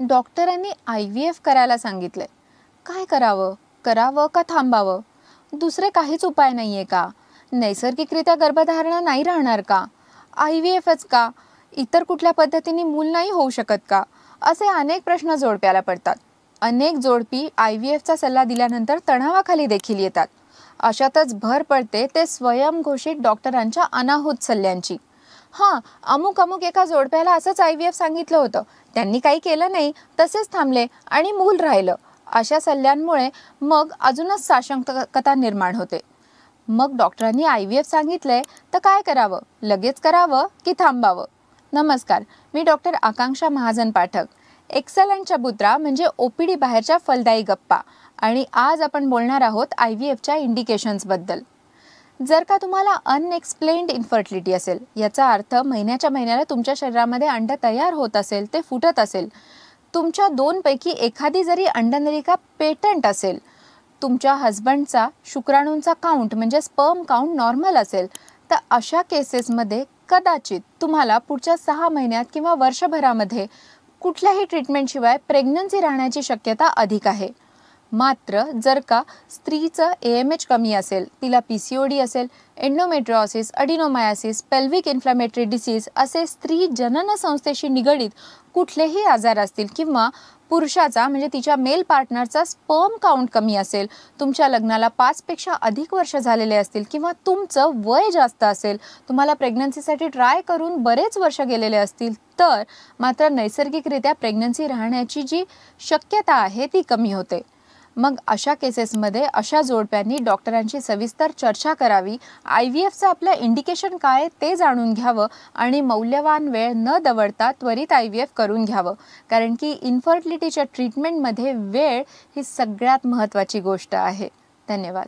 डॉक्टरांनी IVF करायला सांगितले. काय करावं? करावं का थांबावं? दुसरे काहीच उपाय नाहीये का? नैसर्गिकरित्या गर्भधारणा नाही राहणार का? IVFच का? इतर कुठल्या पद्धतीने मूल नाही होऊ शकत का? असे अनेक प्रश्न जोडप्याला पडतात. अनेक जोडपी IVFचा सल्ला दिल्यानंतर तणावाखाली देखील येतात. अशातच भर पडते ते स्वयंघोषित डॉक्टरांच्या अनाहूत सल्ल्यांची. अमुक एका जोडप्याला असंच IVF सांगितलं होतं. त्यांनी काही केलं नाही, तसेच थांबले आणि मूल राहिलं. अशा सल्ल्यांमुळे मग अजूनच साशंकता निर्माण होते. मग डॉक्टरांनी IVF सांगितलंय तर काय करावं? लगेच करावं की थांबावं? नमस्कार, मी डॉक्टर आकांक्षा महाजन पाठक. एक्सेलंटच्या बुत्रा म्हणजे OPD बाहेरच्या फलदायी गप्पा. आणि आज आपण बोलणार आहोत IVFच्या इंडिकेशन्सबद्दल. जर का तुम्हाला अनएक्सप्लेन्ड इन्फर्टिलिटी असेल, याचा अर्थ महिन्याच्या महिन्याला तुमच्या शरीरामध्ये अंड तयार होत असेल, ते फुटत असेल, तुमच्या 2 पैकी एखादी जरी अंडनलिका पेटंट असेल, तुमच्या हस्बंडचा शुक्राणूंचा काउंट म्हणजे स्पर्म काउंट नॉर्मल असेल, तर अशा केसेसमध्ये कदाचित तुम्हाला पुढच्या 6 महिन्यात किंवा वर्षभरामध्ये कुठल्याही ट्रीटमेंटशिवाय प्रेग्नन्सी राहण्याची शक्यता अधिक आहे. मात्र जर का स्त्रीचं AMH कमी असेल, तिला PCOD असेल, एंडोमेट्रियोसिस, अडिनोमायासिस, पेल्विक इन्फ्लेमेटरी डिसीज असे स्त्री जनन संस्थेशी निगडीत कुठलेही आजार असतील किंवा पुरुषाचा म्हणजे तिच्या मेल पार्टनरचा स्पर्म काउंट कमी असेल, तुमच्या लग्नाला 5 पेक्षा अधिक वर्ष झालेले असतील किंवा तुमचं वय जास्त असेल, तुम्हाला प्रेग्नन्सीसाठी ट्राय करून बरेच वर्ष गेलेले असतील, तर मात्र नैसर्गिकरित्या प्रेग्नन्सी राहण्याची जी शक्यता आहे ती कमी होते. मग अशा केसेसमध्ये अशा जोडप्यांनी डॉक्टरांशी सविस्तर चर्चा करावी, IVFचं आपलं इंडिकेशन काय ते जाणून घ्यावं आणि मौल्यवान वेळ न दवडता त्वरित IVF करून घ्यावं. कारण की इन्फर्टिलिटीच्या ट्रीटमेंटमध्ये वेळ ही सगळ्यात महत्त्वाची गोष्ट आहे. धन्यवाद.